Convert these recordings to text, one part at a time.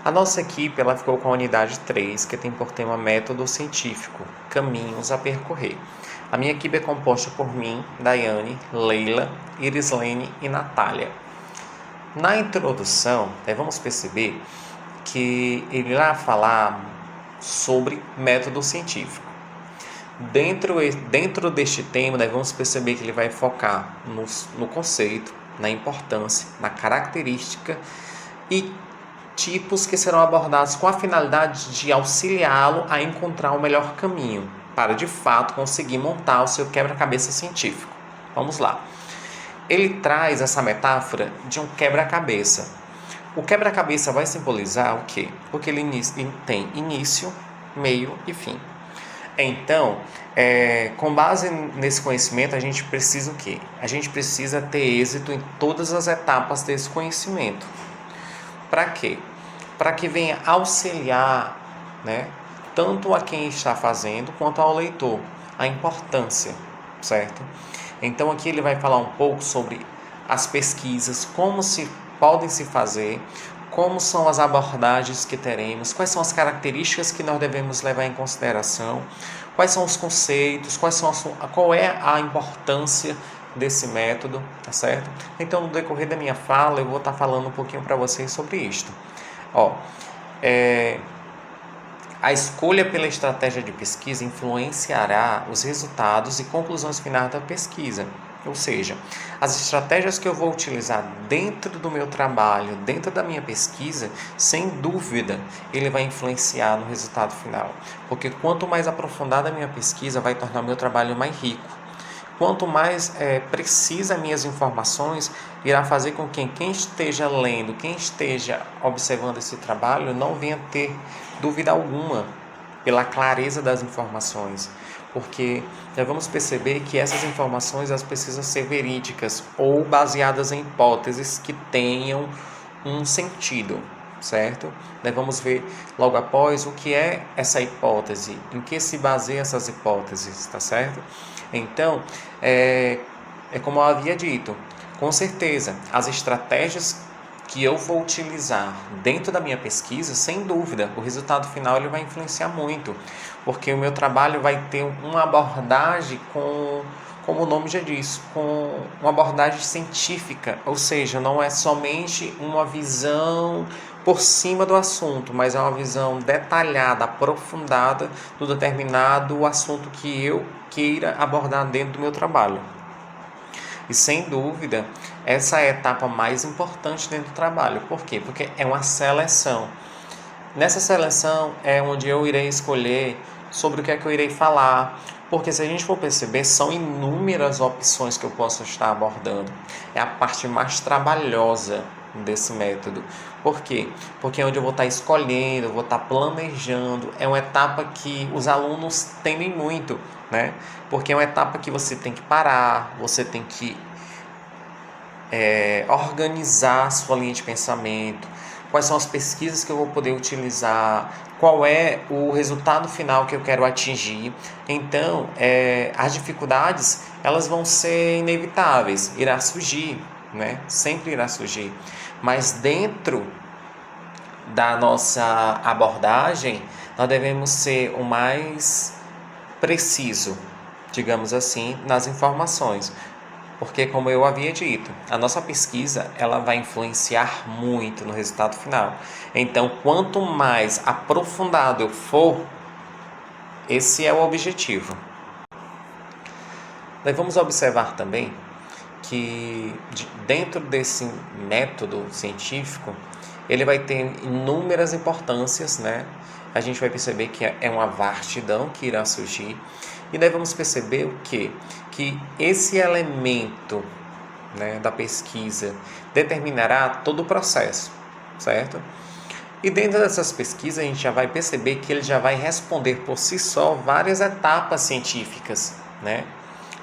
A nossa equipe ela ficou com a unidade 3, que tem por tema método científico, caminhos a percorrer. A minha equipe é composta por mim, Daiane, Leila, Irislene e Natália. Na introdução, vamos perceber que ele irá falar sobre método científico. Dentro deste tema, vamos perceber que ele vai focar no conceito, na importância, na característica e tipos que serão abordados com a finalidade de auxiliá-lo a encontrar o melhor caminho para, de fato, conseguir montar o seu quebra-cabeça científico. Vamos lá. Ele traz essa metáfora de um quebra-cabeça. O quebra-cabeça vai simbolizar o quê? Porque ele tem início, meio e fim. Então, com base nesse conhecimento, a gente precisa o quê? A gente precisa ter êxito em todas as etapas desse conhecimento. Para quê? Para que venha auxiliar, tanto a quem está fazendo quanto ao leitor, a importância, certo? Então aqui ele vai falar um pouco sobre as pesquisas, como se podem se fazer, como são as abordagens que teremos, quais são as características que nós devemos levar em consideração, quais são os conceitos, qual é a importância desse método, tá certo? Então, no decorrer da minha fala, eu vou estar falando um pouquinho para vocês sobre isto. A escolha pela estratégia de pesquisa influenciará os resultados e conclusões finais da pesquisa. Ou seja, as estratégias que eu vou utilizar dentro do meu trabalho, dentro da minha pesquisa, sem dúvida, ele vai influenciar no resultado final. Porque quanto mais aprofundada a minha pesquisa, vai tornar o meu trabalho mais rico. Quanto mais precisa minhas informações, irá fazer com que quem esteja lendo, quem esteja observando esse trabalho, não venha ter dúvida alguma pela clareza das informações. Porque nós vamos perceber que essas informações elas precisam ser verídicas ou baseadas em hipóteses que tenham um sentido, certo? Nós vamos ver logo após o que é essa hipótese, em que se baseiam essas hipóteses, tá certo? Então, é como eu havia dito, com certeza, as estratégias que eu vou utilizar dentro da minha pesquisa, sem dúvida, o resultado final ele vai influenciar muito, porque o meu trabalho vai ter uma abordagem como o nome já diz, com uma abordagem científica, ou seja, não é somente uma visão por cima do assunto, mas é uma visão detalhada, aprofundada do determinado assunto que eu queira abordar dentro do meu trabalho. E sem dúvida, essa é a etapa mais importante dentro do trabalho. Por quê? Porque é uma seleção. Nessa seleção é onde eu irei escolher sobre o que é que eu irei falar. Porque se a gente for perceber, são inúmeras opções que eu posso estar abordando. É a parte mais trabalhosa desse método. Por quê? Porque é onde eu vou estar escolhendo, eu vou estar planejando. É uma etapa que os alunos temem muito, porque é uma etapa que você tem que parar, você tem que organizar a sua linha de pensamento, quais são as pesquisas que eu vou poder utilizar, qual é o resultado final que eu quero atingir. Então, as dificuldades elas vão ser inevitáveis, irá surgir, sempre irá surgir, mas dentro da nossa abordagem nós devemos ser o mais preciso, digamos assim, nas informações. Porque, como eu havia dito, a nossa pesquisa ela vai influenciar muito no resultado final. Então, quanto mais aprofundado eu for, esse é o objetivo. Nós vamos observar também que dentro desse método científico, ele vai ter inúmeras importâncias, A gente vai perceber que é uma vastidão que irá surgir. E nós vamos perceber o quê? Que esse elemento da pesquisa determinará todo o processo, certo? E dentro dessas pesquisas a gente já vai perceber que ele já vai responder por si só várias etapas científicas,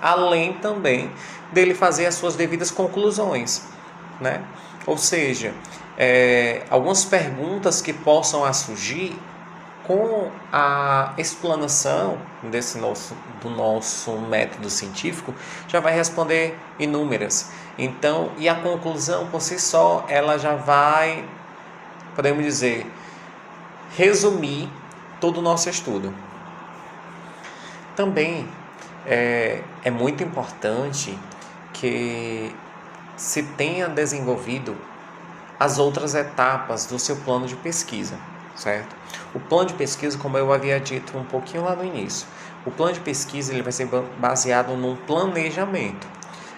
Além também dele fazer as suas devidas conclusões, Ou seja, algumas perguntas que possam surgir com a explanação do nosso método científico, já vai responder inúmeras. Então, e a conclusão por si só, ela já vai, podemos dizer, resumir todo o nosso estudo. Também é muito importante que se tenha desenvolvido as outras etapas do seu plano de pesquisa, certo? O plano de pesquisa, como eu havia dito um pouquinho lá no início, o plano de pesquisa ele vai ser baseado num planejamento.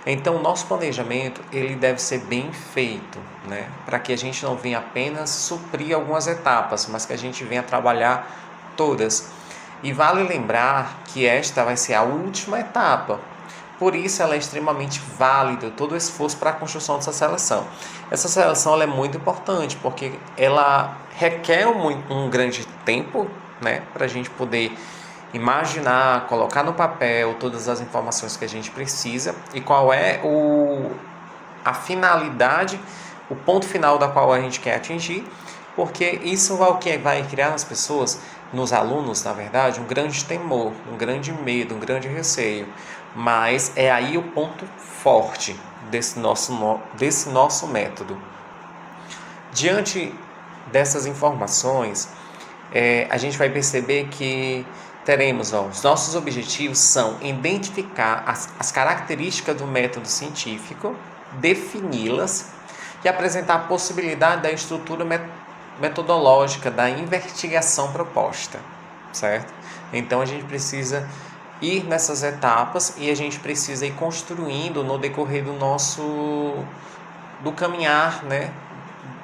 Então, o nosso planejamento ele deve ser bem feito, né? Para que a gente não venha apenas suprir algumas etapas, mas que a gente venha trabalhar todas. E vale lembrar que esta vai ser a última etapa. Por isso ela é extremamente válida, todo o esforço para a construção dessa seleção. Essa seleção ela é muito importante, porque ela requer um grande tempo, né, para a gente poder imaginar, colocar no papel todas as informações que a gente precisa e qual é a finalidade, o ponto final da qual a gente quer atingir, porque isso é o que vai criar nas pessoas, nos alunos, na verdade, um grande temor, um grande medo, um grande receio. Mas é aí o ponto forte desse nosso método. Diante dessas informações, a gente vai perceber que teremos, os nossos objetivos são identificar as características do método científico, defini-las e apresentar a possibilidade da estrutura metodológica da investigação proposta, certo? Então a gente precisa ir nessas etapas e a gente precisa ir construindo no decorrer do caminhar, né,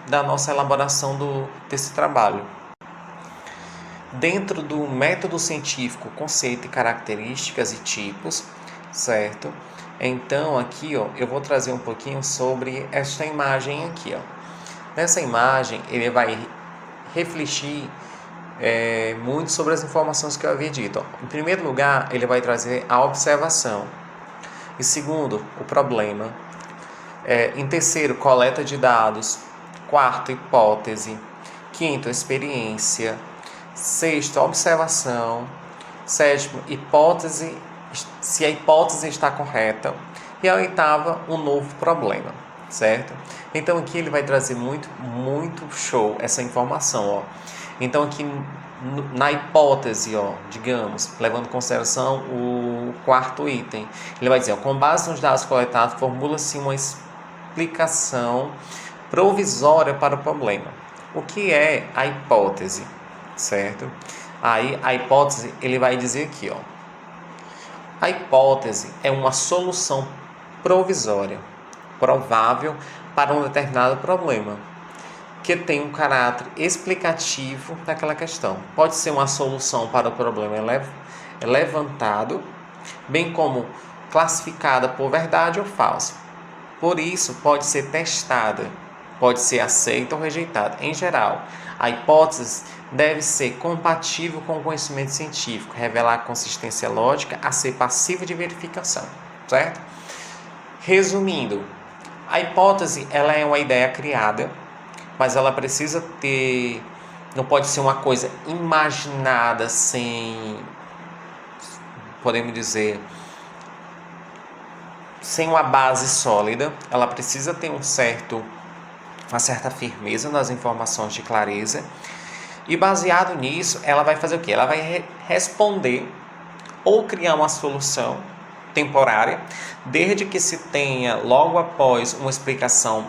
da nossa elaboração desse trabalho. Dentro do método científico, conceito e características e tipos, certo? Então aqui, eu vou trazer um pouquinho sobre esta imagem aqui, Nessa imagem, ele vai refletir muito sobre as informações que eu havia dito. Em primeiro lugar, ele vai trazer a observação. Em segundo, o problema. Em terceiro, coleta de dados. Quarto, hipótese. Quinto, experiência. Sexto, observação. Sétimo, hipótese, se a hipótese está correta. E a oitava, um novo problema, certo? Então aqui ele vai trazer muito show essa informação, Então aqui na hipótese, digamos, levando em consideração o quarto item, ele vai dizer, com base nos dados coletados, formula-se uma explicação provisória para o problema. O que é a hipótese, certo? Aí a hipótese, ele vai dizer aqui, a hipótese é uma solução provisória, provável para um determinado problema, que tem um caráter explicativo daquela questão. Pode ser uma solução para o problema levantado, bem como classificada por verdade ou falsa. Por isso, pode ser testada, pode ser aceita ou rejeitada. Em geral, a hipótese deve ser compatível com o conhecimento científico, revelar consistência lógica a ser passiva de verificação, certo? Resumindo, a hipótese ela é uma ideia criada, mas ela precisa ter, não pode ser uma coisa imaginada sem, podemos dizer, sem uma base sólida. Ela precisa ter uma certa firmeza nas informações de clareza. E baseado nisso, ela vai fazer o quê? Ela vai responder ou criar uma solução temporária, desde que se tenha logo após uma explicação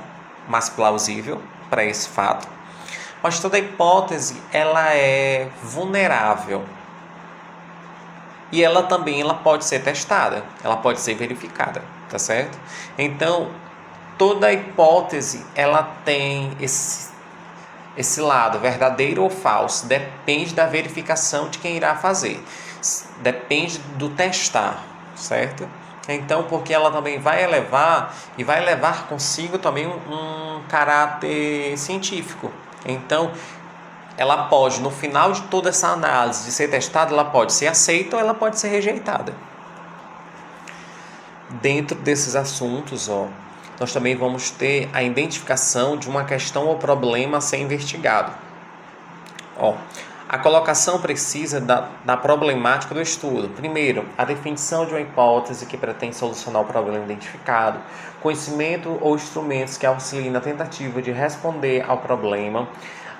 mais plausível para esse fato. Mas toda hipótese ela é vulnerável e ela pode ser testada, ela pode ser verificada, tá certo? Então toda hipótese ela tem esse lado verdadeiro ou falso, depende da verificação de quem irá fazer, depende do testar, certo? Então, porque ela também vai levar consigo também um caráter científico. Então, ela pode, no final de toda essa análise de ser testada, ela pode ser aceita ou ela pode ser rejeitada. Dentro desses assuntos, nós também vamos ter a identificação de uma questão ou problema a ser investigado. A colocação precisa da problemática do estudo. Primeiro, a definição de uma hipótese que pretende solucionar o problema identificado, conhecimento ou instrumentos que auxiliem na tentativa de responder ao problema,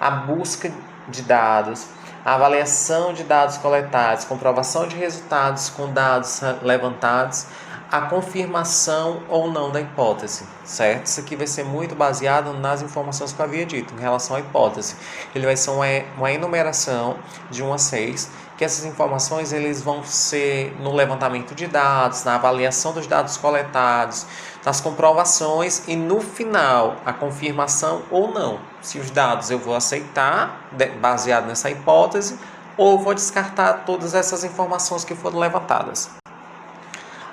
a busca de dados, a avaliação de dados coletados, comprovação de resultados com dados levantados, a confirmação ou não da hipótese, certo? Isso aqui vai ser muito baseado nas informações que eu havia dito em relação à hipótese. Ele vai ser uma enumeração de 1 a 6, que essas informações eles vão ser no levantamento de dados, na avaliação dos dados coletados, nas comprovações e no final a confirmação ou não. Se os dados eu vou aceitar, baseado nessa hipótese, ou vou descartar todas essas informações que foram levantadas.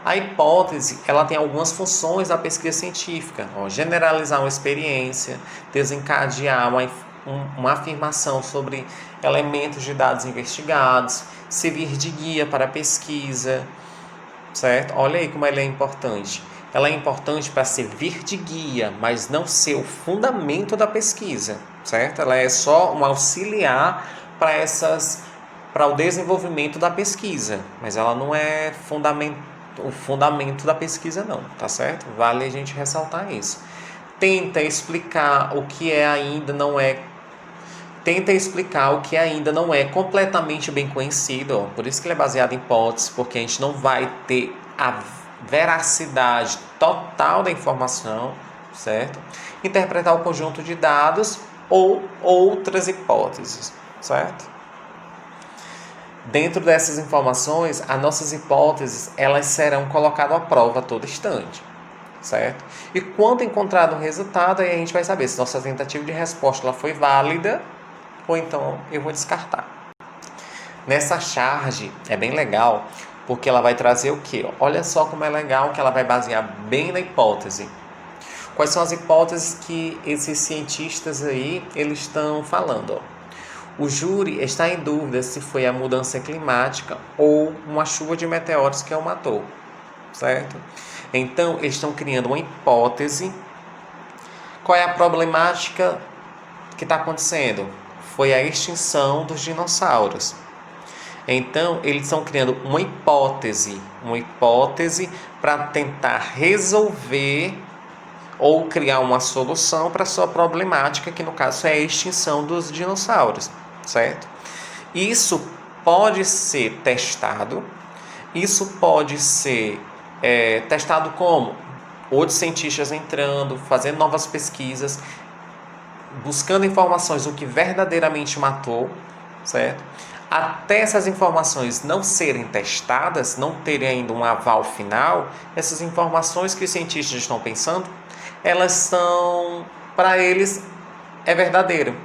A hipótese ela tem algumas funções da pesquisa científica, generalizar uma experiência, desencadear uma afirmação sobre elementos de dados investigados, servir de guia para a pesquisa, certo? Olha aí como ela é importante. Ela é importante para servir de guia, mas não ser o fundamento da pesquisa, certo? Ela é só um auxiliar para o desenvolvimento da pesquisa, mas ela não é o fundamento da pesquisa não, tá certo? Vale a gente ressaltar isso. Tenta explicar o que ainda não é completamente bem conhecido, por isso que ele é baseado em hipóteses, porque a gente não vai ter a veracidade total da informação, certo? Interpretar o conjunto de dados ou outras hipóteses, certo? Dentro dessas informações, as nossas hipóteses elas serão colocadas à prova a todo instante, certo? E quando encontrado um resultado, aí a gente vai saber se nossa tentativa de resposta ela foi válida ou então eu vou descartar. Nessa charge é bem legal porque ela vai trazer o quê? Olha só como é legal que ela vai basear bem na hipótese. Quais são as hipóteses que esses cientistas aí eles estão falando? O júri está em dúvida se foi a mudança climática ou uma chuva de meteoros que o matou, certo? Então, eles estão criando uma hipótese. Qual é a problemática que está acontecendo? Foi a extinção dos dinossauros. Então, eles estão criando uma hipótese para tentar resolver ou criar uma solução para a sua problemática, que no caso é a extinção dos dinossauros, certo? Isso pode ser testado, testado como? Outros cientistas entrando, fazendo novas pesquisas, buscando informações do que verdadeiramente matou, certo? Até essas informações não serem testadas, não terem ainda um aval final, essas informações que os cientistas estão pensando, elas são, para eles, é verdadeiro.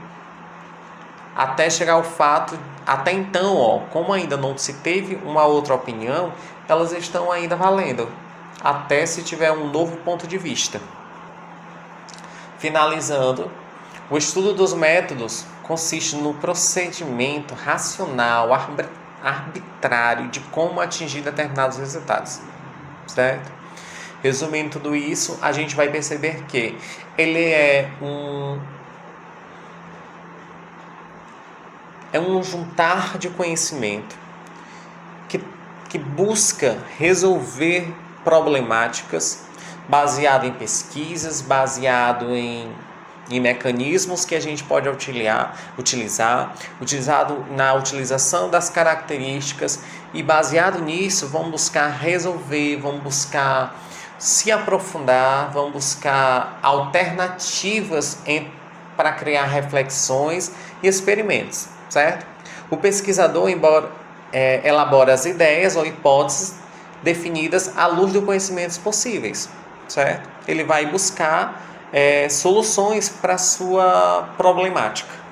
Até chegar ao fato, até então, como ainda não se teve uma outra opinião, elas estão ainda valendo, até se tiver um novo ponto de vista. Finalizando, o estudo dos métodos consiste no procedimento racional, arbitrário de como atingir determinados resultados, certo? Resumindo tudo isso, a gente vai perceber que ele é um juntar de conhecimento que busca resolver problemáticas baseado em pesquisas, baseado em mecanismos que a gente pode utilizado na utilização das características, e baseado nisso vamos buscar resolver, vamos buscar se aprofundar, vamos buscar alternativas para criar reflexões e experimentos, certo? O pesquisador elabora as ideias ou hipóteses definidas à luz dos conhecimentos possíveis, certo? Ele vai buscar soluções para a sua problemática.